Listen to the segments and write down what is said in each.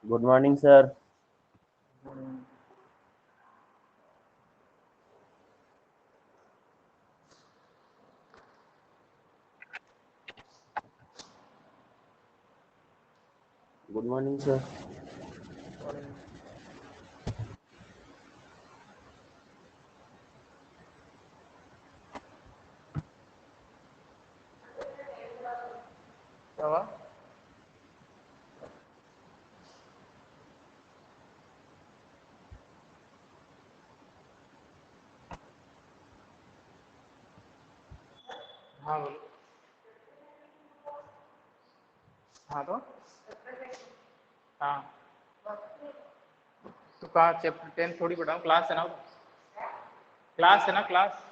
Good morning sir. Good morning sir. क्या हुआ? हाँ बोलो। हाँ तो हाँ तो कहा चैप्टर 10 थोड़ी पढ़ाऊँ, क्लास है ना, क्लास है ना, क्लास।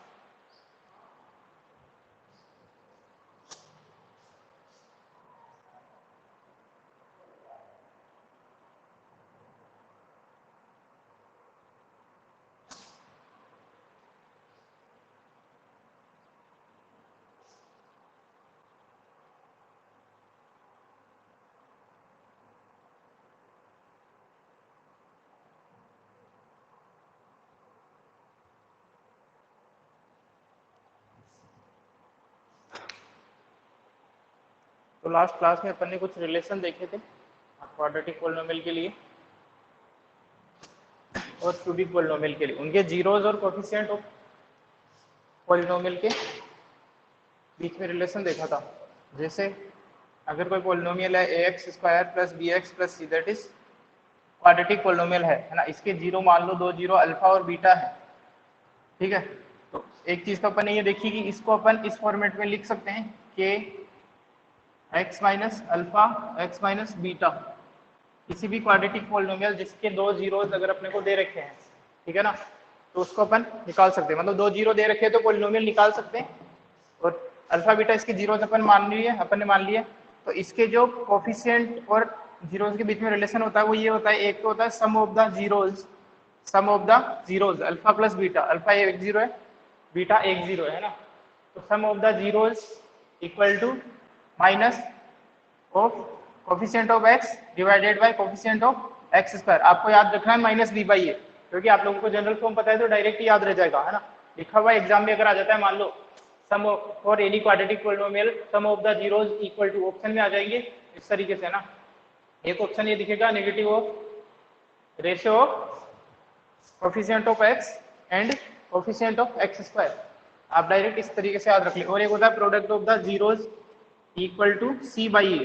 तो लास्ट क्लास में अपन ने कुछ रिलेशन देखे थे क्वाड्रेटिक पोलिनोमियल के लिए और क्यूबिक पोलिनोमियल के लिए, उनके जीरोज और कोफिशिएंट ऑफ पोलिनोमियल के बीच में रिलेशन देखा था। जैसे अगर कोई पोलिनोमियल है A X square plus B X plus C, that is quadratic polynomial है ना। इसके जीरो मान लो, दो जीरो अल्फा और बीटा है, ठीक है। तो एक चीज तो अपन ने ये देखी कि इसको अपन इस फॉर्मेट में लिख सकते हैं के x minus alpha x minus beta, किसी भी क्वाड्रेटिक पॉलिनोमियल जिसके दो जीरोज अगर अपने को दे रखे हैं, ठीक है ना, तो उसको अपन निकाल सकते हैं। मतलब दो जीरो दे रखे हैं तो पॉलिनोमियल निकाल सकते हैं। और अल्फा बीटा इसके जीरोज अपन ने मान लिए। तो इसके जो कोफिशिएंट और जीरोज के बीच में रिलेशन होता है वो ये होता है, एक तो होता है sum of the zeros, sum of the zeros alpha plus beta, alpha एक जीरो है, बीटा एक जीरो है ना। तो sum of the zeros equal to minus of coefficient of X divided by coefficient of x square. आपको याद रखना है माइनस बी बाई ए, क्योंकि आप लोगों को जनरल फॉर्म पता है तो डायरेक्ट ही याद रह जाएगा, है ना। लिखा हुआ एग्जाम में अगर आ जाता है, मान लो sum for any quadratic polynomial sum of the zeros equal to, option में आ जाएंगे इस तरीके से ना। एक ऑप्शन ये दिखेगा negative of ratio of coefficient of x and coefficient of x square, आप डायरेक्ट इस तरीके से याद रख ले। और एक होता है product of the zeros equal to C by A,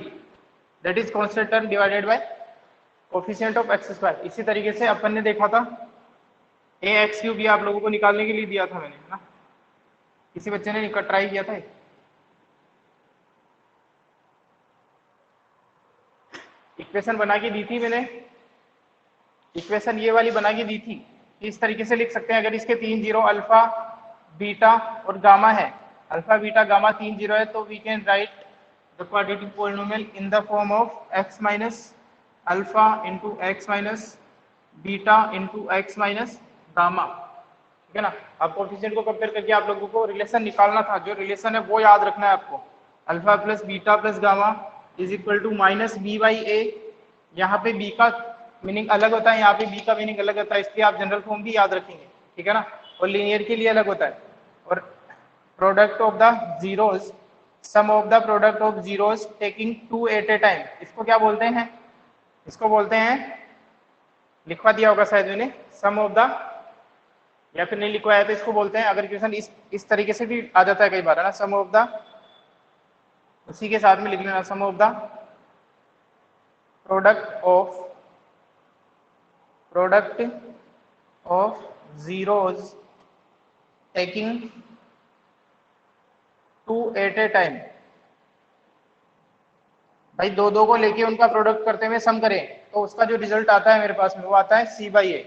that is constant term divided by coefficient of x square. इसी तरीके से अपन ने देखा था ए एक्स क्यूब, ये आप लोगों को निकालने के लिए दिया था मैंने, है ना। किसी बच्चे ने ट्राई किया था, इक्वेशन बना के दी थी मैंने, इक्वेशन ये वाली बना के दी थी। इस तरीके से लिख सकते हैं, अगर इसके तीन जीरो अल्फा बीटा और गामा है, अल्फा बीटा गामा तीन जीरो है, तो we can write the quadratic polynomial in the form of x minus alpha into x minus beta into x minus gamma, ठीक है ना। अब कोफिशिएंट को कंपेयर करके आप लोगों को रिलेशन निकालना था, जो रिलेशन है वो याद रखना है आपको। Alpha plus beta plus gamma is equal to minus B by A. यहाँ पे बी का मीनिंग अलग होता है, यहाँ पे बी का मीनिंग अलग होता है, इसलिए आप जनरल फॉर्म भी याद रखेंगे, ठीक है ना। और लीनियर के लिए अलग होता है। और product of the zeros, sum of the product of zeros taking two at a time, इसको क्या बोलते हैं? इसको बोलते हैं, लिखवा दिया होगा शायद मैंने, सम ऑफ द, या फिर नहीं लिखवाया तो इसको बोलते हैं, अगर क्वेश्चन इस तरीके से भी आ जाता है कई बार, है ना, सम ऑफ द, उसी के साथ में लिख लेना, sum of the product of zeros taking two at a time. भाई दो दो को लेके उनका प्रोडक्ट करते हुए सम करें तो उसका जो रिजल्ट आता है मेरे पास में वो आता है सी बाई ए,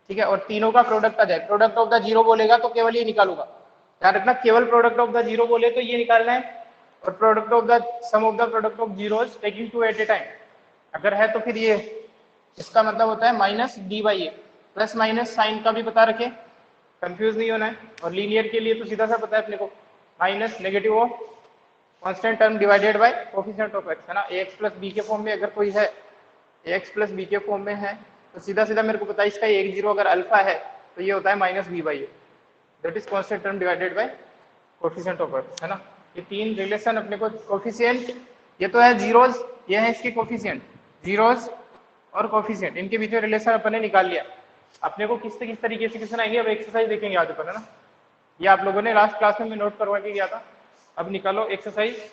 ठीक है। और तीनों का प्रोडक्ट आ जाए, प्रोडक्ट ऑफ द जीरो बोलेगा तो केवल ये निकालूंगा, ध्यान रखना, केवल प्रोडक्ट ऑफ द जीरो बोले तो ये निकालना है, और product of the sum of the product of zeros taking two at a time अगर है तो फिर ये, इसका मतलब होता है minus d by a. Plus minus sign का भी पता रखे, कंफ्यूज नहीं होना है। और लीनियर के लिए तो सीधा सा पता है अपने को, minus negative of constant term divided by coefficient of x, है ना। एक्स प्लस बी के फॉर्म में अगर कोई है एक्स प्लस बी के फॉर्म में है, तो सीधा सीधा मेरे को पता है इसका एक जीरो अगर अल्फा है तो ये होता है minus B by A, that is constant term divided by coefficient of x, है ना। ये तीन रिलेशन अपने को कोफिशिएंट, ये तो है जीरोज, ये है इसके कोफिशिएंट, जीरोज और कोफिशिएंट, इनके बीच में रिलेशन अपन ने निकाल लिया। अपने को किस तरीके से क्वेश्चन आएंगे, अब एक्सरसाइज देखेंगे आज अपन, है ना। ये आप लोगों ने लास्ट क्लास में मैं नोट करवा के गया था। अब निकालो exercise.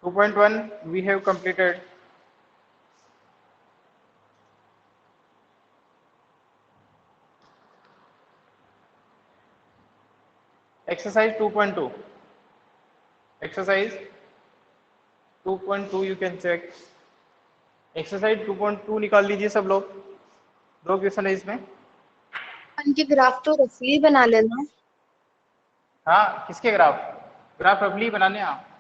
Two 2.1 we have completed. Exercise 2.2. Exercise 2.2 you can check. Exercise 2.2 निकाल लीजिए सब लोग, दो क्वेश्चन है इसमें। इनके ग्राफ तो रफली बना लेना। हाँ, किसके ग्राफ? ग्राफ रफली बनाने। हाँ,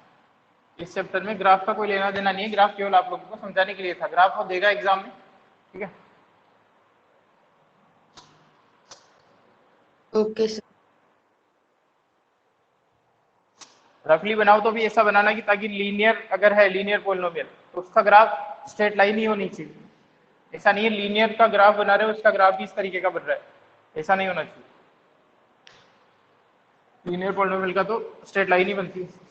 इस चैप्टर में ग्राफ का कोई लेना देना नहीं है, ग्राफ केवल आप लोगों को समझाने के लिए था। ग्राफ वो देगा एग्जाम में, ठीक है। Okay sir. रफली बनाओ तो भी ऐसा बनाना कि ताकि लीनियर अगर है, लीनियर पॉलिनोमियल, तो उसका ग्राफ स्ट्रेट लाइन ही होनी चाहिए। ऐसा नहीं है लीनियर का ग्राफ बना रहे हो उसका ग्राफ भी इस तरीके का बन रहा है, ऐसा नहीं होना चाहिए। लीनियर पॉलिनोमियल का तो स्ट्रेट लाइन ही बनती है।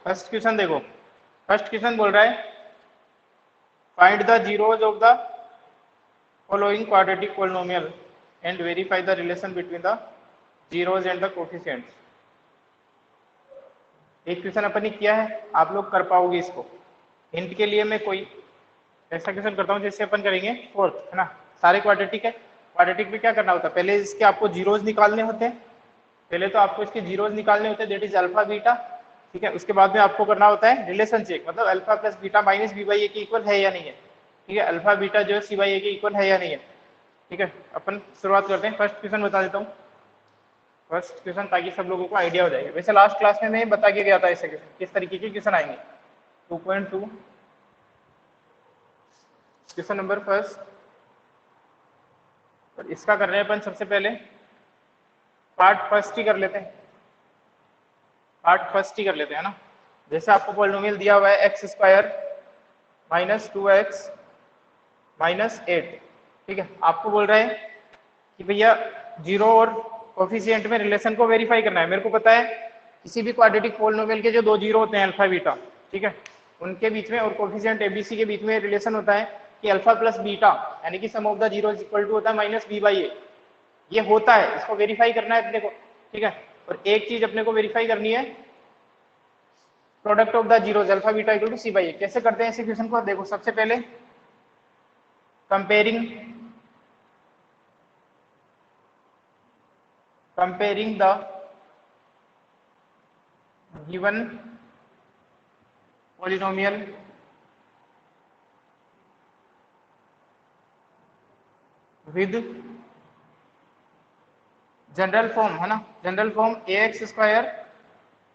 फर्स्ट क्वेश्चन देखो, फर्स्ट क्वेश्चन बोल रहा है find the zeros of the following quadratic polynomial and verify the relation between the zeros and the coefficients. एक क्वेश्चन अपन ने किया है, आप लोग कर पाओगे इसको। हिंट के लिए मैं कोई ऐसा क्वेश्चन करता हूँ जैसे अपन करेंगे फोर्थ, है ना। सारे क्वाड्रेटिक है, क्वाड्रेटिक में क्या करना होता है, पहले इसके आपको जीरोज निकालने होते हैं। पहले तो आपको इसके जीरोज निकालने होते हैं, दैट इज अल्फा बीटा, ठीक है। उसके बाद में आपको करना होता है रिलेशन चेक, मतलब alpha plus beta minus B by A के इक्वल है या नहीं है, ठीक है। अल्फा बीटा जो है सी बाई ए के इक्वल है या नहीं है, ठीक है। अपन शुरुआत करते हैं। फर्स्ट क्वेश्चन बता देता हूँ, फर्स्ट क्वेश्चन, ताकि सब लोगों को आइडिया हो जाएगा। वैसे लास्ट क्लास में मैं बता के गया था ऐसे क्वेश्चन, किस तरीके के क्वेश्चन आएंगे। 2.2 क्वेश्चन नंबर फर्स्ट, और इसका कर रहे हैं अपन सबसे पहले पार्ट फर्स्ट ही कर लेते हैं, पार्ट फर्स्ट ही कर लेते हैं ना। जैसे आपको पॉलिनोमियल दिया हुआ है x square minus 2x minus 8, ठीक है। आपको बोल रहे हैं कि भैया जीरो और कोफिशिएंट में रिलेशन को वेरीफाई करना है। मेरे को पता है किसी भी क्वाड्रेटिक पॉलिनोमियल के जो दो जीरो होते हैं अल्फा बीटा, ठीक है, उनके बीच में और कोफिशिएंट एबीसी के बीच में रिलेशन होता है कि अल्फा प्लस बीटा यानी कि sum of the zero equal to होता है माइनस बी बाई ए। ये होता है, इसको वेरीफाई करना है अपने को, ठीक है। और एक चीज अपने को वेरीफाई करनी है, product of the zeros alpha beta equal to C by A. कैसे करते हैं इस इक्वेशन को, देखो सबसे पहले comparing the given polynomial with general form, है ना। General form A X square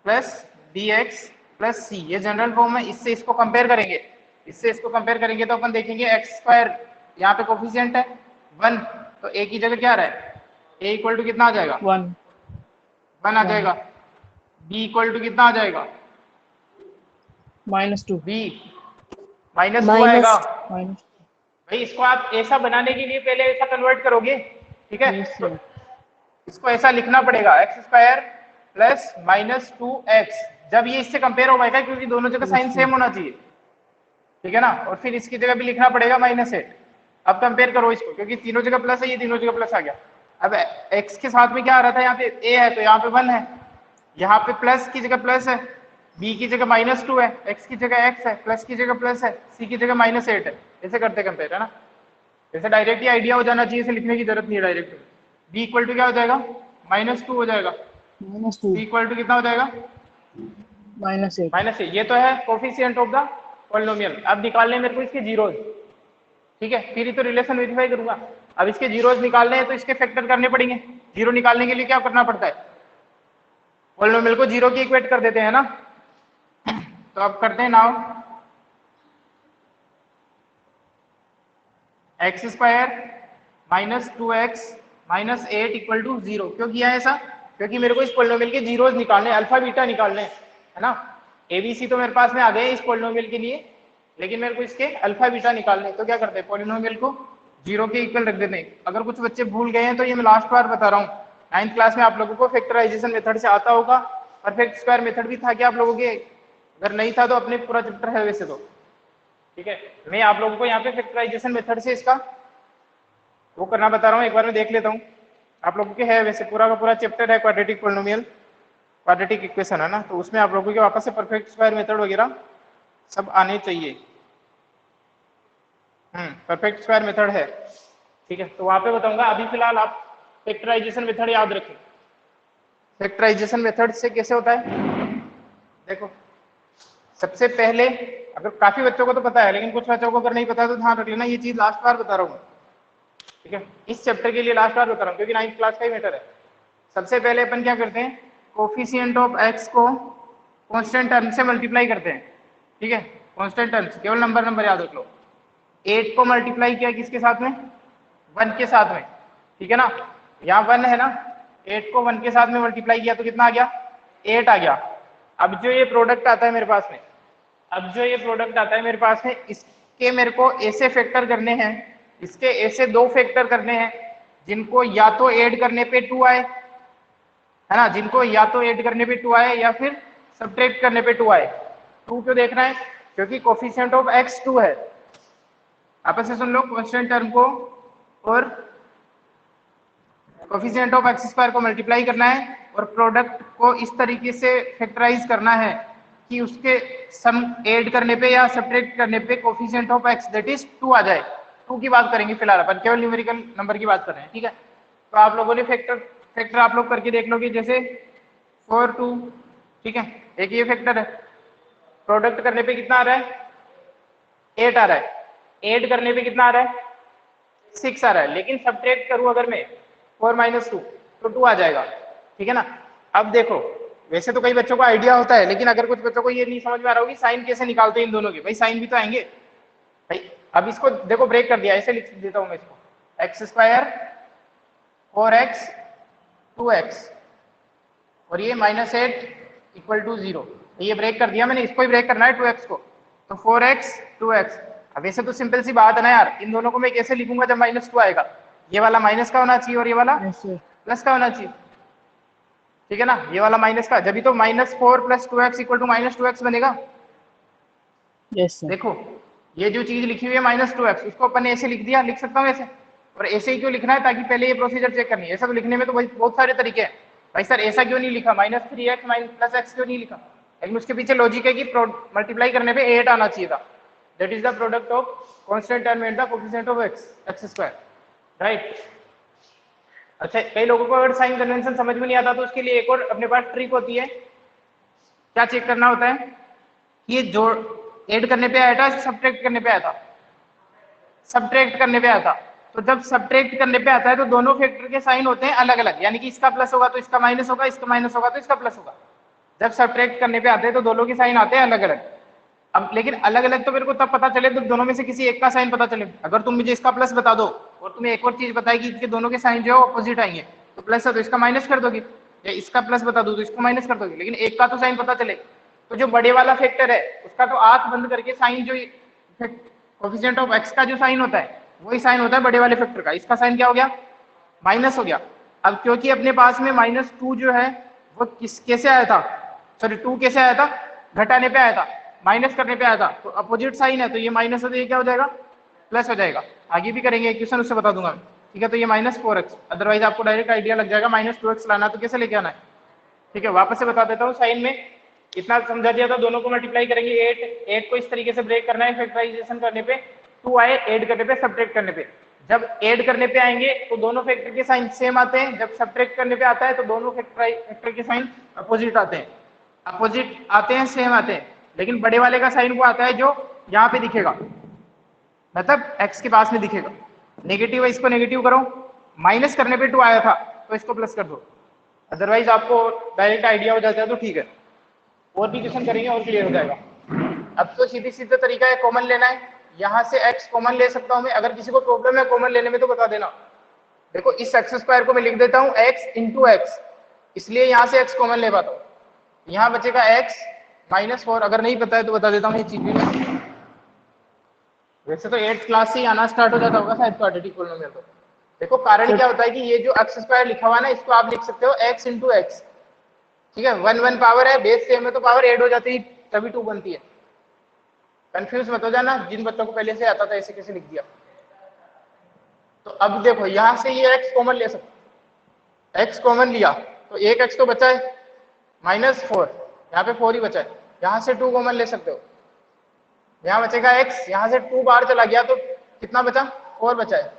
plus B X plus C, ये जनरल फॉर्म है। इससे इसको कंपेयर करेंगे, इससे इसको कंपेयर करेंगे तो अपन देखेंगे एक्स स्क्वायर यहाँ पे कोफिशिएंट है 1, तो ए की जगह क्या आ रहा है, ए इक्वल टू कितना आ जाएगा 1 आ जाएगा। बी इक्वल टू कितना आ जाएगा -2, बी -2 आएगा। माइनस भाई इसको आप ऐसा बनाने के लिए पहले ऐसा कन्वर्ट करोगे, ठीक है। तो इसको ऐसा लिखना पड़ेगा एक्स स्क्वायर प्लस -2x, जब ये इससे कंपेयर हो पाएगा क्योंकि दोनों जगह साइन सेम होना चाहिए, ठीक है ना। और फिर इसकी जगह भी लिखना पड़ेगा -8। अब कंपेयर करो इसको, क्योंकि तीनों जगह प्लस है, ये तीनों जगह प्लस आ गया। अब x के साथ में क्या आ रहा था, यहाँ पे a है तो यहाँ पे 1 है, यहाँ पे प्लस की जगह प्लस है, b की जगह -2 है, x की जगह x है, प्लस की जगह प्लस है, c की जगह -8 है। ऐसे करते कंपेयर, है ना। ऐसे डायरेक्ट ही आइडिया हो जाना चाहिए, इसे लिखने की जरूरत नहीं है डायरेक्ट। b इक्वल टू क्या हो जाएगा -2 हो जाएगा, -2 c इक्वल टू कितना हो जाएगा -8। -8। ये तो है कोफिशिएंट ऑफ द पॉलिनोमियल। अब निकालने मेरे को इसके जीरोज, ठीक है, फिर ही तो रिलेशन वेरीफाई करूंगा। अब इसके जीरोज निकालने हैं तो इसके फैक्टर करने पड़ेंगे। जीरो निकालने के लिए क्या करना पड़ता है, पॉलिनोमियल को जीरो की इक्वेट कर देते हैं ना। तो अब करते हैं now x square minus 2x minus 8 equal to 0। क्यों किया है ऐसा? क्योंकि मेरे को इस पोलिनोमियल के जीरोज निकालने, अल्फा बीटा निकालने हैं, है ना। एबीसी तो मेरे पास में आ गए इस पोलिनोमियल के लिए, लेकिन मेरे को इसके अल्फा बीटा निकालने हैं। तो क्या करते हैं, पोलिनोमियल को जीरो के इक्वल रख देते हैं। अगर कुछ बच्चे भूल गए हैं तो ये मैं लास्ट बार बता रहा हूँ, 9th क्लास में आप लोगों को फैक्टराइजेशन मेथड से आता होगा, परफेक्ट स्क्वायर मेथड भी था क्या आप लोगों के? अगर नहीं था तो अपने पूरा चैप्टर है वैसे तो, ठीक है। मैं आप लोगों को यहाँ पे फैक्टराइजेशन मेथड से इसका वो करना बता रहा हूँ, एक बार मैं देख लेता हूँ। आप लोगों के है वैसे पूरा का पूरा चैप्टर है क्वाड्रेटिक पोलिनोमियल, क्वाड्रेटिक इक्वेशन, है ना। तो उसमें आप लोगों के वापस से परफेक्ट स्क्वायर मेथड वगैरह सब आने चाहिए। परफेक्ट स्क्वायर मेथड है, ठीक है। तो वहां पे बताऊंगा, अभी फिलहाल आप फैक्टराइजेशन मेथड याद रखें। फैक्टराइजेशन मेथड से कैसे होता है, देखो सबसे पहले, अगर काफी बच्चों को तो पता है लेकिन कुछ बच्चों को अगर नहीं पता है तो ध्यान रख लेना, ये चीज लास्ट बार बता रहा हूँ, ठीक है। इस चैप्टर के लिए लास्ट बार बता रहा हूँ क्योंकि 9th क्लास का ही मैटर है। सबसे पहले अपन क्या करते हैं, कोफिशिएंट ऑफ एक्स को कांस्टेंट टर्म से मल्टीप्लाई करते हैं, ठीक है। कांस्टेंट टर्म्स, केवल नंबर याद रख लो। 8 को मल्टीप्लाई किया किसके साथ में, 1 के साथ में, ठीक है ना। यहाँ 1 है ना, 8 को 1 के साथ में मल्टीप्लाई किया तो कितना आ गया, 8 आ गया। अब जो ये प्रोडक्ट आता है मेरे पास में, इसके मेरे को ऐसे फैक्टर करने हैं, इसके ऐसे 2 फैक्टर करने हैं जिनको या तो ऐड करने पे 2 आए, है ना, जिनको या तो ऐड करने पे 2 आए या फिर सब्ट्रैक्ट करने पे 2 आए। 2 क्यों देखना है, क्योंकि कोफिशिएंट ऑफ x 2 है। आपस से सुन लो, कांस्टेंट टर्म को और कोफिशिएंट ऑफ एक्स स्क्वायर को मल्टीप्लाई करना है और प्रोडक्ट को इस तरीके से फैक्टराइज करना है कि उसके सम ऐड करने पे या सब्ट्रैक्ट करने पे coefficient of x that is 2 आ जाए। 2 की बात करेंगे फिलहाल, अपन केवल न्यूमेरिकल नंबर की बात कर रहे हैं, ठीक है। तो आप लोगों ने फैक्टर आप लोग करके देख लोगे, जैसे 4 2, ठीक है, एक ये फैक्टर है। प्रोडक्ट करने पे कितना आ रहा है, 8 आ रहा है। ऐड करने पे कितना आ रहा है, 6 आ रहा है। लेकिन सब्ट्रैक्ट करूं अगर मैं 4 - 2 तो 2 आ जाएगा, ठीक है ना। अब देखो, वैसे तो कई बच्चों को आइडिया होता है लेकिन अगर कुछ बच्चों को ये नहीं समझ में आ रहा होगी साइन कैसे निकालते हैं इन दोनों के, भाई साइन भी तो आएंगे भाई। अब इसको देखो ब्रेक कर दिया, ऐसे लिख देता हूं मैं इसको, एक्स स्क्वायर 4x 2x और ये -8 इक्वल टू 0। ये ब्रेक कर दिया मैंने, इसको ही ब्रेक करना है 2x को, तो 4x 2x। अब वैसे तो सिंपल सी बात है ना यार, इन दोनों को मैं कैसे लिखूंगा जब -2 आएगा, ये वाला माइनस का होना चाहिए और ये वाला प्लस का होना चाहिए, ठीक है ना। ये वाला माइनस का, जब तो -4 + 2x इक्वल टू -2x बनेगा। Yes sir. देखो ये जो चीज लिखी हुई है -2x, उसको अपन ने ऐसे लिख दिया, लिख सकता हूँ ऐसे। और ऐसे ही क्यों लिखना है, ताकि पहले ये प्रोसीजर चेक करनी है। ऐसा तो लिखने में तो बहुत सारे तरीके हैं भाई सर, ऐसा क्यों नहीं लिखा, -3x + x क्यों नहीं लिखा, लेकिन उसके पीछे लॉजिक है कि मल्टीप्लाई करने पे 8 आना चाहिए था। That is the product of constant term and the coefficient of x square, right. अच्छा, कई लोगों को अगर साइन कन्वेंशन समझ में नहीं आता तो उसके लिए एक और अपने पास ट्रिक होती है। क्या चेक करना होता है, ये जो ऐड करने पे आया था, सब्ट्रैक्ट करने पे आया था, सब्ट्रैक्ट करने पे आया था। तो जब सब्ट्रैक्ट करने पे आता है तो दोनों फैक्टर के साइन होते हैं अलग अलग, यानी कि इसका प्लस होगा तो इसका माइनस होगा, इसका माइनस होगा तो इसका प्लस होगा। जब सब्ट्रैक्ट करने पे आते हैं तो दोनों के साइन आते हैं अलग अलग। अब लेकिन अलग अलग तो मेरे को तब पता चले जब दोनों में से किसी एक का साइन पता चले। अगर तुम मुझे इसका प्लस बता दो और तुम्हें एक और चीज बताएगी कि दोनों के साइन जो है ऑपोजिट आएंगे, तो प्लस है तो इसका माइनस कर दोगे, या इसका प्लस बता दो तो इसको माइनस कर दोगे, लेकिन एक का तो साइन पता चले। तो जो बड़े वाला फैक्टर है उसका तो आंख बंद करके साइन, जो कोफिशिएंट ऑफ x का जो साइन होता है वही साइन होता है बड़े वाले फैक्टर का। इसका साइन क्या हो गया, माइनस हो गया। अब क्योंकि अपने पास में -2 जो है वो कैसे आया था, सॉरी 2 कैसे आया था, घटाने पे आया था, माइनस करने पे आया था, तो अपोजिट साइन है तो ये माइनस है तो ये क्या हो जाएगा, प्लस हो जाएगा। आगे भी करेंगे क्वेश्चन, उससे बता दूंगा, ठीक है। तो ये -4x, अदरवाइज आपको डायरेक्ट आइडिया लग जाएगा -2x लाना तो कैसे लेके आना है, ठीक है। वापस से बता देता हूँ, साइन में इतना समझा दिया था, दोनों को मल्टीप्लाई करेंगे 8 को इस तरीके से ब्रेक करना है, फैक्टराइजेशन करने पे 2 आए, ऐड करने पे सब्ट्रैक्ट करने पे। जब ऐड करने पे आएंगे तो दोनों फैक्टर के साइन सेम आते हैं, जब सब्ट्रैक्ट करने पे आता है तो दोनों फैक्टर के साइन अपोजिट आते हैं, अपोजिट आते हैं, सेम आते हैं। लेकिन बड़े वाले का साइन वो आता है जो यहाँ पे दिखेगा, मतलब x के पास में दिखेगा। नेगेटिव है, इसको नेगेटिव करो, माइनस करने पे 2 आया था तो इसको प्लस कर दो, अदरवाइज आपको डायरेक्ट आइडिया हो जाता है तो ठीक है। और भी क्वेश्चन करेंगे और क्लियर हो जाएगा। अब तो सीधे तरीका है, कॉमन लेना है, यहाँ से x कॉमन ले सकता हूँ मैं, अगर किसी को प्रॉब्लम है कॉमन लेने में तो बता देना। देखो इस एक्स स्क्वायर को मैं लिख देता हूँ x इंटू एक्स, इसलिए यहाँ से x कॉमन ले पाता हूँ। यहाँ बचेगा x -4, अगर नहीं पता है तो बता देता हूँ ये चीज भी मैं। वैसे तो 8th क्लास से ही आना स्टार्ट हो जाता होगा शायद क्वाड्रेटिक पॉलिनोमियल तो। देखो कारण क्या होता है कि ये जो एक्स स्क्वायर लिखा हुआ है ना, इसको आप लिख सकते हो x इंटू एक्स, ठीक है। 1 1 पावर है, बेस सेम है तो पावर ऐड हो जाती है, तभी 2 बनती है। कंफ्यूज मत हो जाना, जिन बच्चों को पहले से आता था ऐसे कैसे लिख दिया। तो अब देखो यहाँ से ये x कॉमन ले सकते, x कॉमन लिया तो एक x तो बचा है -4, यहाँ पे 4 ही बचा है, यहाँ से 2 कॉमन ले सकते हो, यहाँ बचेगा x, यहाँ से 2 बाहर चला गया तो कितना बचा, 4 बचा है,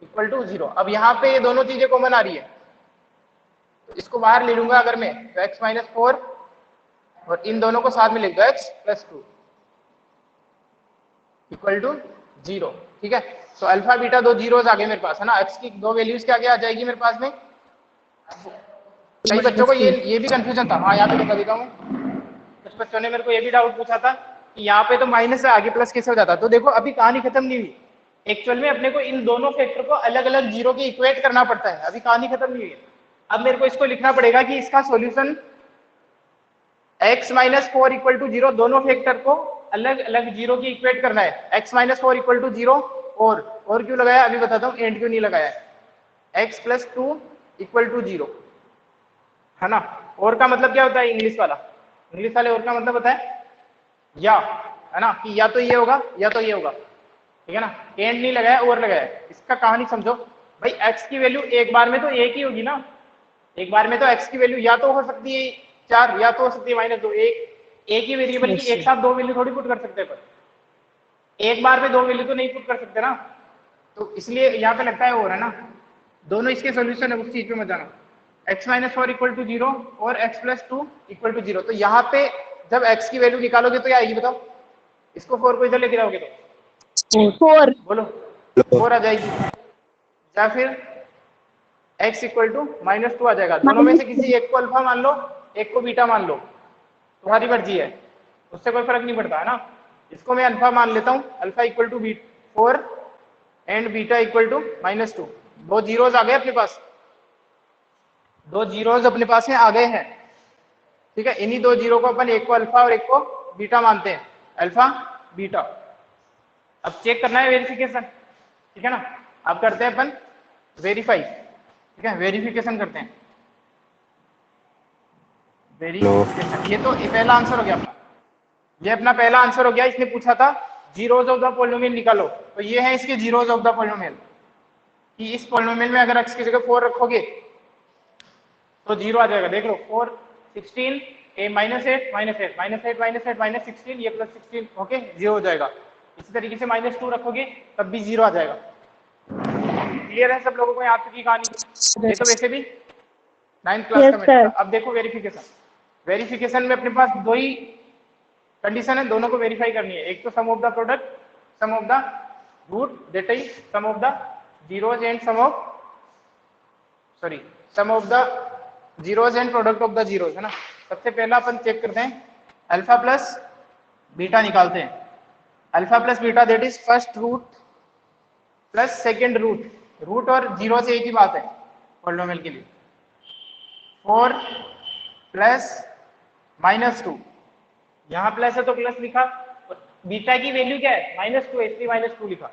इक्वल टू 0। अब यहाँ पे ये दोनों चीजें कॉमन आ रही है तो इसको बाहर ले लूंगा अगर मैं, तो x -4 और इन दोनों को साथ में लिख दो x +2 इक्वल टू 0, ठीक है। तो अल्फा बीटा दो जीरोस आ गए मेरे पास, है ना। x की दो वैल्यूज क्या क्या आ जाएगी मेरे पास में। कई बच्चों को ये भी कंफ्यूजन था, हाँ यहाँ पे बता देता हूँ। कुछ बच्चों ने मेरे को ये भी डाउट पूछा था कि यहाँ पे तो माइनस से आगे प्लस कैसे हो जाता। तो देखो अभी कहानी खत्म नहीं हुई, एक्चुअल में अपने को इन दोनों फैक्टर को अलग अलग जीरो के इक्वेट करना पड़ता है, अभी कहानी खत्म नहीं हुई है। अब मेरे को इसको लिखना पड़ेगा कि इसका सॉल्यूशन x -4 इक्वल टू 0, दोनों फैक्टर को अलग अलग जीरो की इक्वेट करना है। x -4 इक्वल टू 0 और क्यों लगाया अभी बताता हूँ, एंड क्यों नहीं लगाया है। x +2 इक्वल टू 0, है ना। और का मतलब क्या होता है, इंग्लिश वाले और का मतलब होता है या, है ना, कि या तो ये होगा या तो ये होगा, ठीक है ना। एंड नहीं लगाया और लगाया। इसका कहानी समझो भाई, x की वैल्यू एक बार में तो एक ही होगी ना, एक बार में तो x की वैल्यू या तो हो सकती है 4 या तो हो सकती है -2, एक ही वेरिएबल की एक साथ दो वैल्यू थोड़ी पुट कर सकते हैं, पर एक बार में दो वैल्यू तो नहीं पुट कर सकते ना, तो इसलिए यहाँ पे लगता है और, है ना। दोनों इसके सॉल्यूशन है, उस चीज पे मत जाना। x -4 इक्वल टू 0 और x +2 इक्वल टू 0। तो यहाँ पे जब x की वैल्यू निकालोगे तो क्या आएगी बताओ, इसको 4 को इधर लेके जाओगे तो 4 बोलो 4 आ जाएगी, या फिर x इक्वल टू -2 आ जाएगा। दोनों में से किसी एक को अल्फा मान लो, एक को बीटा मान लो, तुम्हारी मर्जी है, उससे कोई फर्क नहीं पड़ता, है ना। इसको मैं अल्फा मान लेता हूँ, alpha equal to 4 and beta equal to -2। दो जीरोस आ गए अपने पास, दो जीरोस अपने पास में आ गए हैं, ठीक है। इन्हीं दो जीरो को अपन एक को अल्फा और एक को बीटा मानते हैं, अल्फा बीटा। अब चेक करना है वेरिफिकेशन, ठीक है ना। अब करते हैं अपन वेरीफाई, ठीक है, वेरिफिकेशन करते हैं। वेरिफिकेशन, ये तो पहला आंसर हो गया अपना, ये अपना पहला आंसर हो गया। इसने पूछा था जीरोस ऑफ द पॉलिनोमियल निकालो, तो ये है इसके जीरोस ऑफ द पॉलिनोमियल, कि इस पॉलिनोमियल में अगर x की जगह 4 रखोगे तो 0 आ जाएगा। देख लो 4 16 -8 -8 ये +16, ओके 0 हो जाएगा। इसी तरीके से -2 रखोगे तब भी 0 आ जाएगा। क्लियर है सब लोगों को यहाँ तक की कहानी। ये तो वैसे भी 9th क्लास का मैटर था। अब देखो वेरिफिकेशन में अपने पास दो ही कंडीशन है, दोनों को वेरीफाई करनी है। एक तो sum of the product, sum of the root, that is sum of the zeros and sum of the zeros and product of the zeros, है ना। सबसे पहला अपन चेक करते हैं, अल्फा प्लस बीटा निकालते हैं। Alpha plus beta that is first root plus second root, root और zero से एक ही बात है पॉलिनोमियल के लिए। 4 प्लस -2, यहाँ प्लस है तो प्लस लिखा, और बीटा की वैल्यू क्या है -2 है, इसलिए -2 लिखा,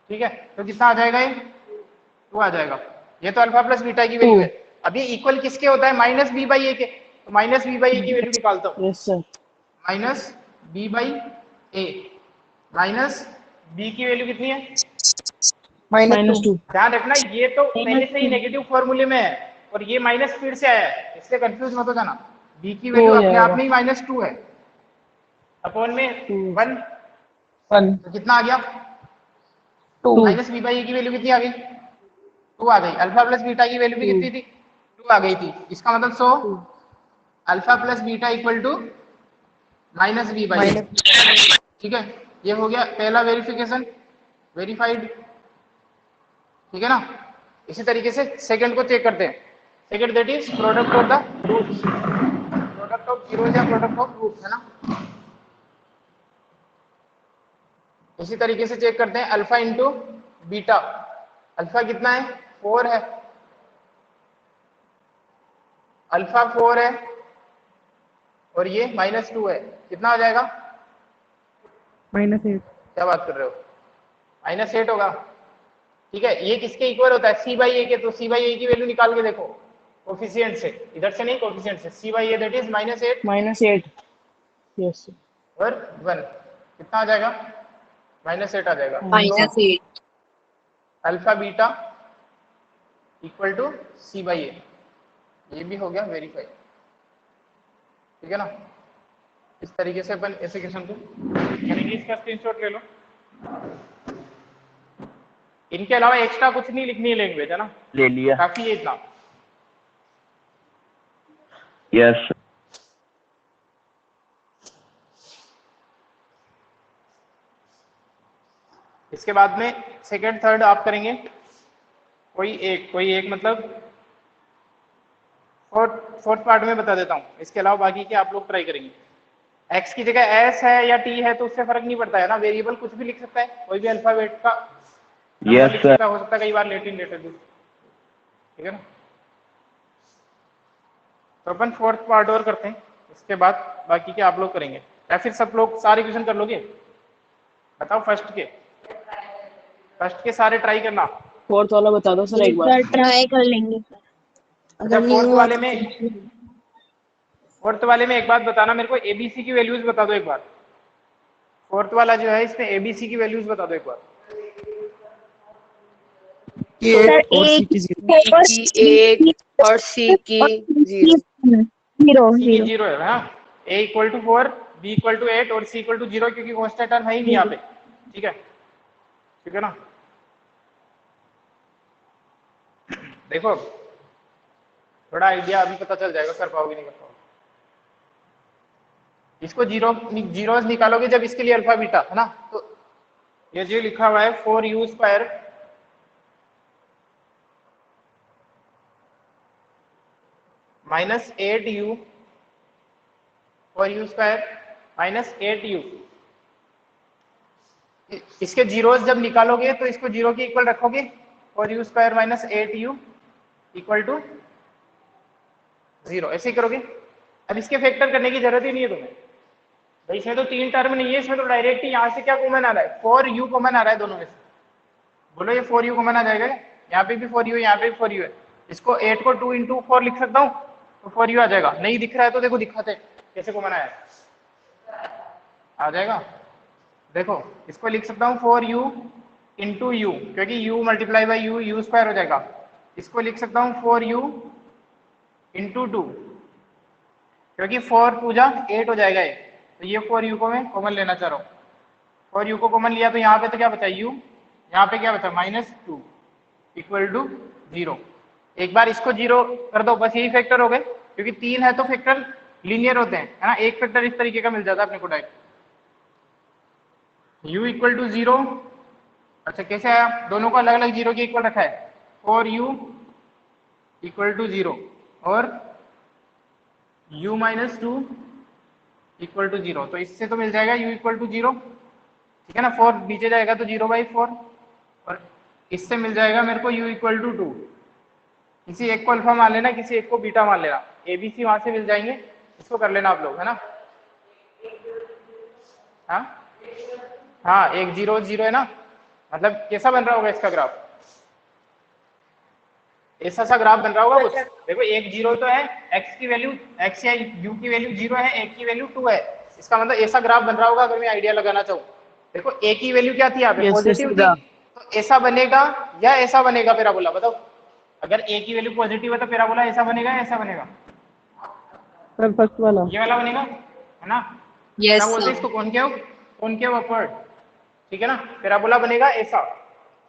ठीक है। तो कितना आ जाएगा ये 2 आ जाएगा। ये तो अल्फा प्लस बीटा की वैल्यू है। अब ये इक्वल किसके होता है, -b/a के, तो -b/a की वैल्यू निकालता हूँ। Yes sir, -b/a minus b की वैल्यू कितनी है -2। ध्यान रखना, ये तो पहले से ही नेगेटिव फॉर्मूले में है और ये माइनस फिर से आया है, इससे कंफ्यूज मत हो जाना। b की वैल्यू अपने आप में ही -2 है, अपॉन में 1, तो कितना आ गया 2। -b/a की वैल्यू कितनी आ गई 2 आ गई। अल्फा प्लस बीटा की वैल्यू भी कितनी थी 2 आ गई थी। इसका मतलब 100 alpha plus beta equal to -b/a, ठीक है। ये हो गया पहला वेरिफिकेशन, वेरीफाइड, ठीक है ना। इसी तरीके से सेकंड को चेक करते हैं। Second that is product of the roots, product of zeros या प्रोडक्ट ऑफ रूट्स, है ना। इसी तरीके से चेक करते हैं अल्फा इंटू बीटा। अल्फा कितना है? 4 है। अल्फा 4 है और ये -2 है, कितना हो जाएगा? -8। क्या बात कर रहे हो? -8 होगा। ठीक है, ये किसके इक्वल होता है? सी बाई ए के। तो सी बाई ए की वैल्यू निकाल के देखो कोफिशिएंट से, इधर से नहीं, कोफिशिएंट से। C by A that is -8 -8। Yes. और 1 कितना आ जाएगा? -8 आ जाएगा। -8। Alpha beta equal to C by A, ये भी हो गया वेरीफाई। ठीक है ना? इस तरीके से अपन ऐसे क्वेश्चन को करेंगे। इसका स्क्रीनशॉट ले लो। इनके अलावा एक्स्ट्रा कुछ नहीं लिखनी है लैंग्वेज, है ना? ले लिया। काफी है इतना। यस। इसके बाद में सेकंड थर्ड आप करेंगे कोई एक मतलब फोर्थ पार्ट में बता देता हूँ। इसके अलावा बाकी के आप लोग ट्राई करेंगे। एक्स की जगह एस है या टी है तो उससे फर्क नहीं पड़ता है ना, वेरिएबल कुछ भी लिख सकता है, कोई भी अल्फाबेट का यस लिख सर। सकता, हो सकता है कई बार लेटिन लेटर भी। ठीक है ना? तो अपन फोर्थ पार्ट और करते हैं, इसके बाद बाकी के आप लोग करेंगे या फिर सब लोग सारे क्वेश्चन कर लोगे? बताओ फर्स्ट के सारे ट्राई करना। फोर्थ वाला बता दो सर एक बार। ट्राई कर लेंगे सर। अच्छा, अगर नहीं हुआ तो फोर्थ वाले में एक बात बताना मेरे को, एबीसी की वैल्यूज बता दो एक बार। फोर्थ वाला जो है इसमें एबीसी की वैल्यूज बता दो एक बार। सर एक और सी की 0 सी की 0 है ना? A equal to 4, B equal to 8 और सी इक्वल टू 0, क्योंकि कांस्टेंट टर्म है ही नहीं यहाँ पे। ठीक है ना? देखो थोड़ा आइडिया अभी पता चल जाएगा, कर पाओगे नहीं कर पाओगे। इसको जीरोस निकालोगे जब इसके लिए अल्फा बीटा, है ना? तो ये जो लिखा हुआ है 4u square -8u, 4u square -8u, इसके जीरोस जब निकालोगे तो इसको 0 के इक्वल रखोगे। 4u square -8u equal to 0, ऐसे ही करोगे। अब इसके फैक्टर करने की जरूरत ही नहीं है तुम्हें भाई, इसमें तो 3 टर्म नहीं है, इसमें तो डायरेक्ट ही यहाँ से क्या कॉमन आ रहा है? 4u कॉमन आ रहा है दोनों में से। बोलो ये 4u कॉमन आ जाएगा? यहाँ पे भी 4u है, यहाँ पे भी 4u है। इसको 8 को 2 × 4 लिख सकता हूँ तो 4u आ जाएगा। नहीं दिख रहा है तो देखो दिखाते कैसे कॉमन आया, आ जाएगा। देखो इसको लिख सकता हूँ 4u × u, क्योंकि u multiply by u square हो जाएगा। इसको लिख सकता हूँ 4u × 2, क्योंकि 4 पूजा 8 हो जाएगा ये। तो ये 4u को मैं कॉमन लेना चाह रहा हूँ। 4u को कॉमन लिया तो यहाँ पे तो क्या बचा? u, यहाँ पे क्या बचा? -2 इक्वल टू 0। एक बार इसको 0 कर दो, बस यही फैक्टर हो गए, क्योंकि 3 है तो फैक्टर लीनियर होते हैं, है ना? एक फैक्टर इस तरीके का मिल जाता है अपने को डायरेक्ट। u equal to 0। अच्छा कैसे आया? दोनों को अलग अलग 0 के इक्वल रखा है। 4u इक्वल टू 0 और u -2 इक्वल टू 0। तो इससे तो मिल जाएगा u इक्वल टू 0। ठीक है ना? 4 नीचे जाएगा तो 0/4 और इससे मिल जाएगा मेरे को u इक्वल टू 2। किसी एक को अल्फा मान लेना, किसी एक को बीटा मान लेना। एबीसी वहां से मिल जाएंगे, इसको कर लेना आप लोग, है ना? हाँ 1 0 0 है ना? मतलब कैसा बन रहा होगा इसका ग्राफ? ऐसा सा ग्राफ बन रहा होगा कुछ। देखो 1 0 तो है, x की वैल्यू x या u की वैल्यू 0 है, a की वैल्यू 2 है। इसका मतलब ऐसा ग्राफ बन रहा होगा अगर मैं आइडिया लगाना चाहूँ। देखो a की वैल्यू क्या थी यहाँ पे? पॉजिटिव थी, तो ऐसा बनेगा या ऐसा बनेगा पैराबोला? बताओ। अगर a की वैल्यू पॉजिटिव है तो पैराबोला ऐसा बनेगा या ऐसा बनेगा? सर फर्स्ट वाला। ये वाला बनेगा, है ना? क्या बोलते हैं इसको? Concave upward. ठीक है ना? पैराबोला बनेगा ऐसा।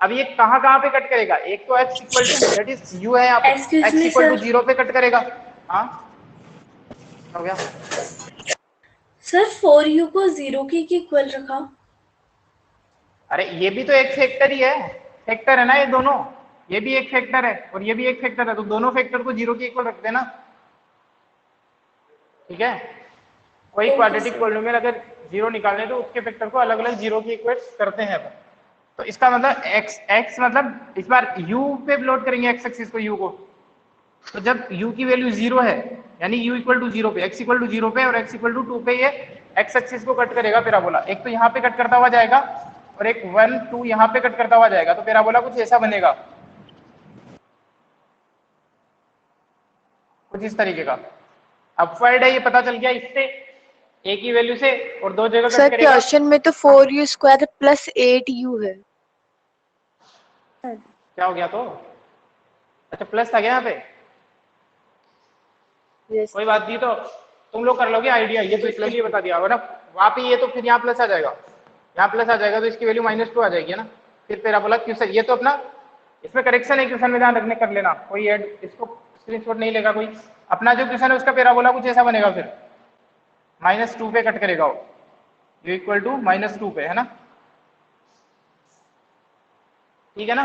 अब ये कहाँ पे कट करेगा? एक तो x equal to that is u है यहाँ पे, x इक्वल टू 0 पे कट करेगा। हाँ हो गया सर 4u को 0 के इक्वल रखा। अरे ये भी तो एक फैक्टर ही है, फैक्टर है ना ये दोनों। ये भी एक फैक्टर है और ये भी एक फैक्टर है, तो दोनों फैक्टर को 0 के इक्वल रख देना। ठीक है? कोई Okay, क्वाड्रेटिक sir. पॉलिनोमियल अगर जीरो निकालने तो उसके फैक्टर को अलग अलग जीरो की इक्वेट करते हैं अपन। तो इसका मतलब x मतलब इस बार u पे प्लॉट करेंगे x एक्सिस को u को। तो जब u की वैल्यू जीरो है यानी u इक्वल टू जीरो पे, x इक्वल टू जीरो पे और x इक्वल टू 2 पे ये x एक्सिस को कट करेगा पैराबोला। एक तो यहाँ पे कट करता हुआ जाएगा और एक 1 2 यहाँ पे कट करता हुआ जाएगा, तो पैराबोला कुछ ऐसा बनेगा, कुछ इस तरीके का। अपवर्ड है ये पता चल गया इससे, a की वैल्यू से, और दो जगह सर कट करेगा। क्वेश्चन में तो 4u² प्लस 8u है। क्या हो गया तो? अच्छा प्लस था क्या यहाँ पे? यस कोई बात नहीं, तो तुम लोग कर लोगे आइडिया, ये तो इसलिए बता दिया होगा ना वहाँ पे, ये तो फिर यहाँ प्लस आ जाएगा, यहाँ प्लस आ जाएगा तो इसकी वैल्यू -2 आ जाएगी ना। फिर पैराबोला क्वेश्चन, ये तो अपना इसमें करेक्शन है, क्वेश्चन में ध्यान रखने कर लेना, कोई ऐड इसको स्क्रीनशॉट नहीं लेगा कोई। अपना जो क्वेश्चन है उसका पैराबोला कुछ ऐसा बनेगा, फिर -2 पे कट करेगा वो, u इक्वल टू -2 पे, है ना? ठीक है ना,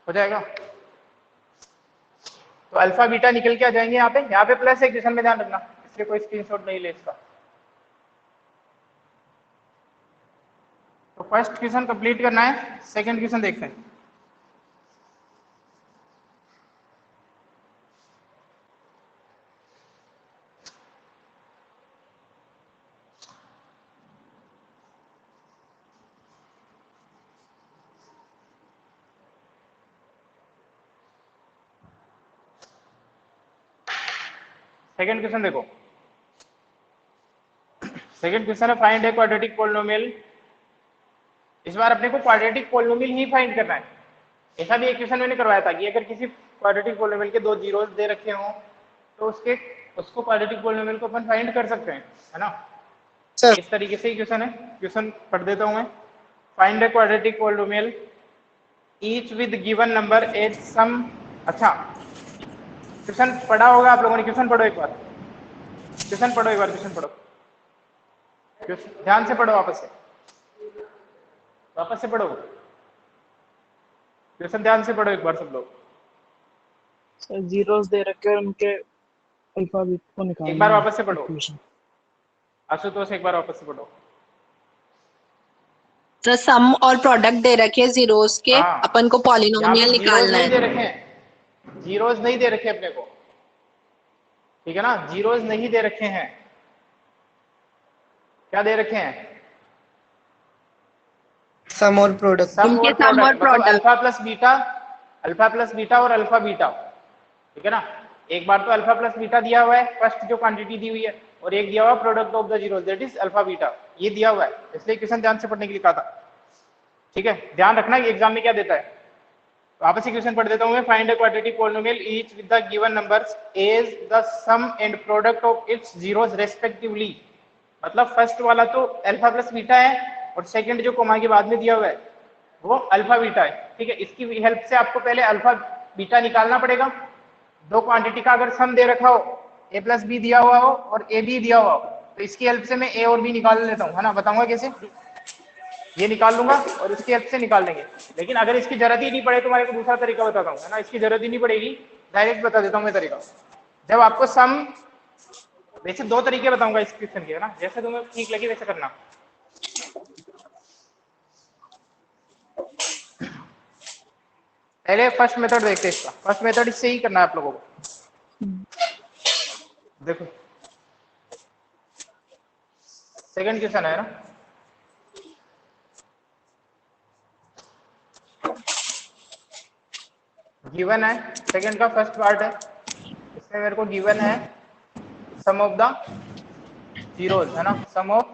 हो जाएगा। तो अल्फा बीटा निकल के आ जाएंगे यहाँ पे प्लस है क्वेश्चन में, ध्यान रखना, इसलिए कोई स्क्रीनशॉट नहीं ले इसका। तो फर्स्ट क्वेश्चन कंप्लीट करना है, सेकंड क्वेश्चन देखते हैं। सेकंड क्वेश्चन देखो, सेकंड क्वेश्चन है फाइंड ए क्वाड्रेटिक पॉलिनोमियल। इस बार अपने को क्वाड्रेटिक पॉलिनोमियल ही फाइंड करना है। ऐसा भी एक क्वेश्चन मैंने करवाया था कि अगर किसी क्वाड्रेटिक पॉलिनोमियल के दो जीरोस दे रखे हों तो उसको क्वाड्रेटिक पॉलिनोमियल को अपन फाइंड कर सकते हैं, है ना? सर। इस तरीके से ही क्वेश्चन है, क्वेश्चन पढ़ देता हूं मैं। Find a quadratic polynomial each with given number as sum. अच्छा क्वेश्चन पढ़ा होगा आप लोगों ने, क्वेश्चन पढ़ो एक बार, क्वेश्चन पढ़ो एक बार, क्वेश्चन पढ़ो, ध्यान से पढ़ो, वापस से पढ़ो क्वेश्चन, ध्यान से पढ़ो एक बार सब लोग। सर जीरोस दे रखे हैं, उनके अल्फाबेट को निकालना एक बार है वापस से पढ़ो equation। आशुतोष, एक बार वापस से पढ़ो। सर सम और प्रोडक्ट दे रखे हैं जीरोस के, हाँ, अपन को पॉलिनोमियल जीरोस निकालना नहीं दे है। रखे हैं, जीरोस नहीं दे रखे अपने को, ठीक है ना? जीरोस नहीं दे रखे हैं, क्या दे रखे हैं? सम और प्रोडक्ट। सम इनके और सम और प्रोडक्ट, मतलब प्रोडक्ट। अल्फा प्लस बीटा और अल्फा बीटा, ठीक है ना? एक बार तो अल्फा प्लस बीटा दिया हुआ है, फर्स्ट जो क्वांटिटी दी हुई है, और एक दिया हुआ product of the zeros that is alpha beta, ये दिया हुआ है, इसलिए क्वेश्चन ध्यान से पढ़ने के लिए कहा था, ठीक है? ध्यान रखना कि एग्जाम में क्या देता है। तो वापस से क्वेश्चन पढ़ देता हूं मैं। Find a quadratic polynomial each with the given numbers as the sum and product of its zeros respectively. मतलब फर्स्ट वाला तो अल्फा प्लस बीटा है और सेकंड जो कोमा के बाद में दिया हुआ है वो अल्फा बीटा है, ठीक है? इसकी हेल्प से आपको पहले अल्फा बीटा निकालना पड़ेगा। दो क्वांटिटी का अगर सम दे रखा हो, a प्लस बी दिया हुआ हो और ए बी दिया हुआ हो, तो इसकी हेल्प से मैं ए और बी निकाल लेता हूँ, है ना? बताऊंगा कैसे, ये निकाल लूंगा और इसकी हेल्प से निकाल लेंगे। लेकिन अगर इसकी जरूरत ही नहीं पड़े तो मैं दूसरा तरीका बताता हूँ, है ना? इसकी जरूरत ही नहीं पड़ेगी, डायरेक्ट बता देता हूँ मैं तरीका। जब आपको सम, वैसे दो तरीके बताऊंगा इस क्वेश्चन के, है ना? जैसे तुम्हें ठीक लगे वैसे करना। पहले फर्स्ट मेथड देखते हैं इसका। फर्स्ट मेथड इससे ही करना है आप लोगों को। देखो सेकंड क्वेश्चन है ना, गिवन है, सेकंड का फर्स्ट पार्ट है, इसमें मेरे को गिवन है सम ऑफ द जीरोस, है ना? सम ऑफ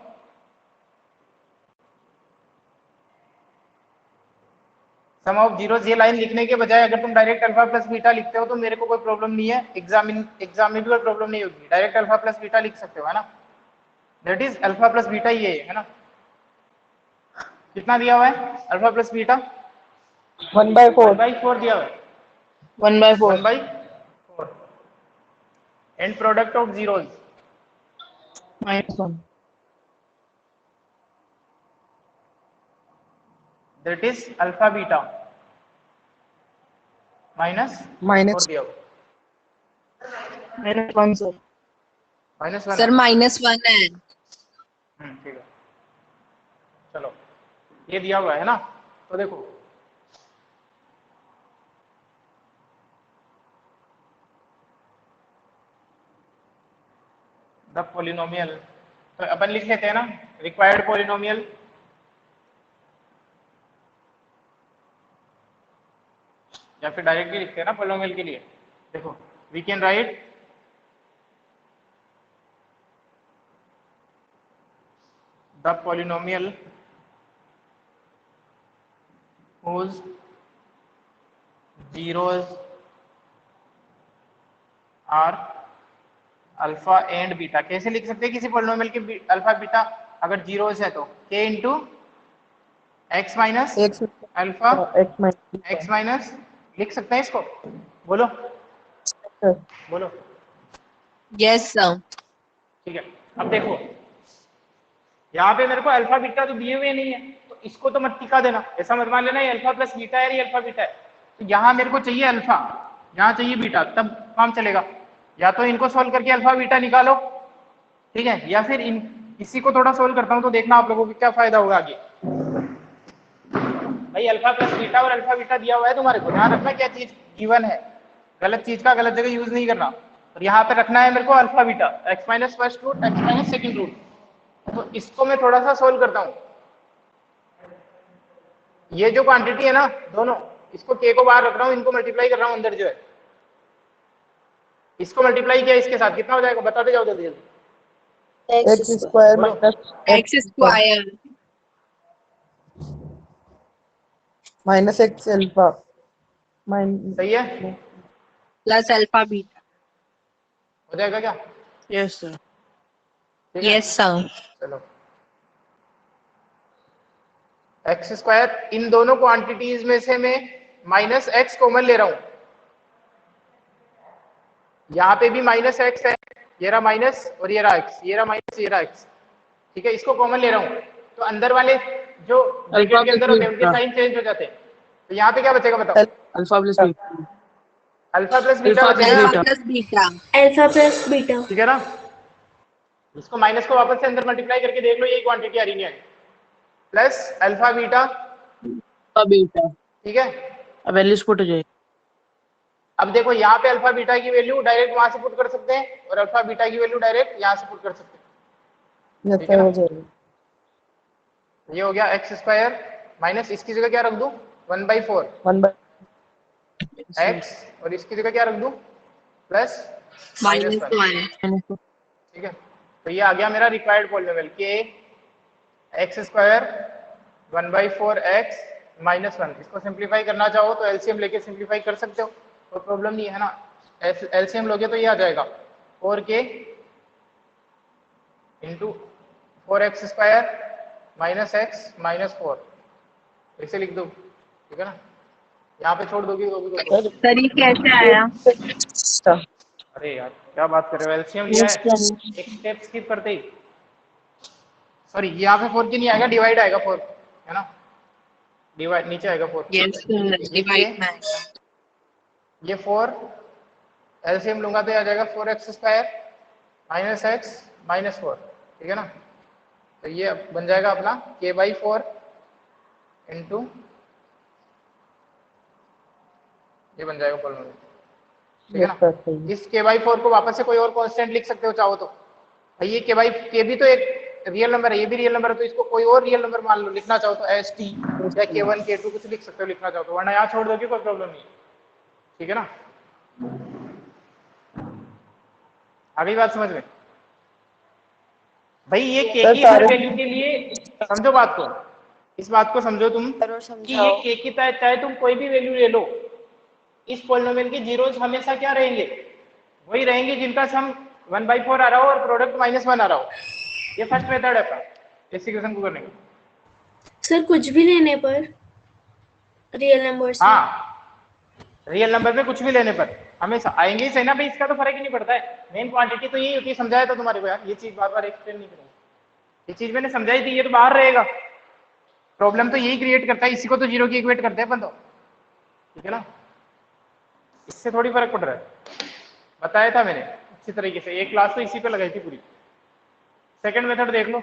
जीरोस। ये लाइन लिखने के बजाय अगर तुम डायरेक्ट अल्फा प्लस बीटा लिखते हो तो मेरे को कोई प्रॉब्लम नहीं है, एग्जाम में भी कोई प्रॉब्लम नहीं होगी, डायरेक्ट अल्फा प्लस बीटा लिख सकते हो, है ना? That is alpha plus beta ये है ना? कितना दिया हुआ है अल्फा प्लस बीटा? 1/4 दिया हुआ है, 1/4 1/4 and product of zeros -1 that is alpha beta minus minus दिया हुआ। -1 सर। -1 सर -1 है। ठीक है, चलो ये दिया हुआ है ना, तो देखो द पॉलिनोमियल, तो अपन लिख लेते हैं ना रिक्वायर्ड पॉलिनोमियल, या फिर डायरेक्टली लिखते हैं ना पॉलिनोमियल के लिए। देखो we can write the polynomial whose zeros are alpha and beta. कैसे लिख सकते हैं किसी पॉलिनोमियल के अल्फा बीटा अगर जीरोस है तो k into x minus alpha x minus, लिख सकते हैं इसको, बोलो बोलो। Yes sir. ठीक है, अब देखो यहाँ पे मेरे को अल्फा बीटा तो दिए हुए नहीं है, तो इसको तो मत टिका देना, ऐसा मत मान लेना ये अल्फा प्लस बीटा है, ये अल्फा बीटा है। तो यहाँ मेरे को चाहिए अल्फा, यहाँ चाहिए बीटा, तब काम चलेगा। या तो इनको सोल्व करके अल्फा बीटा निकालो, ठीक है, या फिर इसी को थोड़ा सोल्व करता हूँ तो देखना आप लोगों को क्या फायदा होगा आगे। भाई अल्फा प्लस बीटा और अल्फा बीटा दिया हुआ है तुम्हारे को, ध्यान रखना क्या चीज गिवन है, गलत चीज का गलत जगह यूज नहीं करना। और यहाँ पे रखना है मेरे को alpha beta, x minus first root x minus second root. तो इसको मैं थोड़ा सा सोल्व करता हूँ। ये जो क्वांटिटी है ना दोनों, इसको k को बाहर रख रहा हूँ, इनको मल्टीप्लाई कर रहा हूँ अंदर जो है, इसको मल्टीप्लाई किया इसके साथ कितना हो जाएगा बताते जाओ जल्दी जल्दी। X square minus x square minus x alpha सही है, प्लस अल्फा बीटा। हो जाएगा क्या? Yes sir. ठीक है, यस सर। चलो एक्स स्क्वायर, इन दोनों क्वांटिटीज में से मैं माइनस एक्स कॉमन ले रहा हूं, यहाँ पे भी माइनस एक्स है, ये रहा माइनस और ये रहा एक्स, ये रहा माइनस ये रहा एक्स, ठीक है, इसको कॉमन ले रहा हूँ। तो अंदर वाले जो ब्रैकेट के अंदर होते हैं उनके साइन चेंज हो जाते हैं, तो यहाँ पे क्या बचेगा बताओ? Alpha plus beta. Alpha plus beta alpha बचेगा, alpha plus beta. Alpha plus beta. ठीक है ना। इसको माइनस को वापस से अंदर मल्टीप्लाई करके देख लो, यही क्वांटिटी आ रही है, प्लस अल्फा बीटा, बीटा, ठीक है। अब वैल्यूज पुट हो जाएगी। अब देखो यहाँ पे अल्फा बीटा की वैल्यू डायरेक्ट वहां से पुट कर सकते हैं और अल्फा बीटा की वैल्यू डायरेक्ट यहाँ से पुट कर सकते हैं, ठीक है ना? ये हो गया एक्स स्क्वायर माइनस, इसकी जगह क्या रख दूं 1/4 एक्स, और इसकी जगह क्या रख दूं प्लस माइनस -1, 1। ठीक है। तो ये आ गया मेरा रिक्वायर्ड पॉलिनोमियल के एक्स स्क्वायर 1/4 एक्स -1। इसको सिंप्लीफाई करना चाहो तो एलसीएम लेके सिंप्लीफाई कर सकते हो, कोई प्रॉब्लम नहीं है ना। एलसीएम लोगे तो ये आ जाएगा 4k into 4x square minus x minus 4, ऐसे लिख दो, ठीक है ना। यहाँ पे छोड़ दोगे तो सर ये कैसे आया? अरे यार क्या बात कर रहे हो, एलसीएम लिया है एक स्टेप स्किप करते ही। सॉरी यहाँ पे 4 की नहीं आएगा, डिवाइड आएगा 4, है ना, डिवाइड नीचे आएगा 4। यस डिवाइड में आएगा। ये 4 एलसीएम लूंगा तो आ जाएगा 4x square minus x minus 4, ठीक है ना। तो ये बन जाएगा अपना k/4 इंटू, ये बन जाएगा पॉलिनोमियल, ठीक है ना। इस k/4 को वापस से कोई और कांस्टेंट लिख सकते हो चाहो तो। ये k भी तो एक रियल नंबर है, ये भी रियल नंबर है, तो इसको कोई और रियल नंबर मान लो, लिखना चाहो तो st या k1 k2 कुछ लिख सकते हो लिखना चाहो तो, वरना यहाँ छोड़ दोगे कोई प्रॉब्लम नहीं, ठीक है ना। आ गई बात समझ में? भाई ये k की हर वैल्यू के लिए समझो बात को, इस बात को समझो तुम कि ये k की चाहे तुम कोई भी वैल्यू ले लो, इस पॉलिनोमियल के जीरोस हमेशा क्या रहेंगे, वही रहेंगे जिनका सम 1/4 आ रहा हो और प्रोडक्ट -1 आ रहा हो। ये फर्स्ट मेथड है अपना इस इक्वेशन को करने का। सर कुछ भी लेने पर रियल नंबर से? हाँ, रियल नंबर में कुछ भी लेने पर हमेशा आएंगे ही सही ना भाई, इसका तो फर्क ही नहीं पड़ता है। मेन क्वांटिटी तो यही होती है, समझाया था तुम्हारे को यार, ये चीज बार बार एक्सप्लेन नहीं करूंगा, ये चीज मैंने समझाई थी, ये तो बाहर रहेगा। प्रॉब्लम तो यही क्रिएट करता है, इसी को तो जीरो की इक्वेट करते हैं अपन तो, ठीक है ना। इससे थोड़ी फर्क पड़ रहा है, बताया था मैंने। अच्छी तरीके से। एक क्लास तो इसी पे लगाई थी पूरी। सेकंड मेथड देख लो।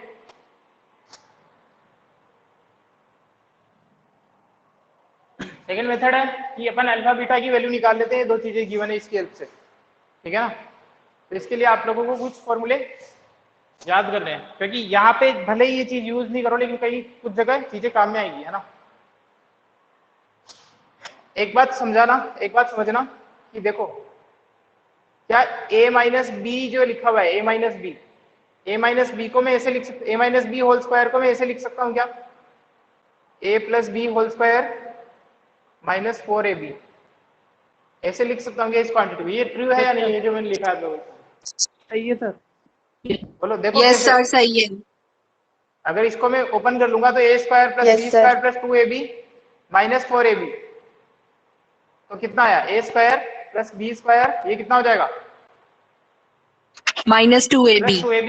सेकंड मेथड है कि अपन अल्फा बीटा की वैल्यू निकाल लेते हैं, दो चीजें गिवन है इसकी हेल्प से, ठीक है ना। तो इसके लिए आप लोगों को कुछ फॉर्मूले याद करने हैं, क्योंकि यहाँ पे भले ही ये चीज यूज नहीं करो लेकिन कहीं कुछ जगह चीजें काम में आएगी, है ना। एक बात समझाना, एक बात समझना कि देखो क्या a माइनस बी जो लिखा हुआ है, a माइनस बी को मैं ऐसे लिख सकता, a minus b whole square को मैं ऐसे लिख सकता हूँ क्या, a plus b whole square minus 4ab, ऐसे लिख सकता हूँ इस क्वांटिटी को। ये ट्रू है या नहीं, ये जो मैंने लिखा है लोगों को? सही है सर। बोलो देखो यस कैसे? सर सही है। अगर इसको मैं ओपन कर लूंगा तो a square plus Yes, b sir. Square plus 2ab minus 4ab, तो कितना आया, a square plus b square, ये कितना हो जाएगा, -2ab प्लस 2ab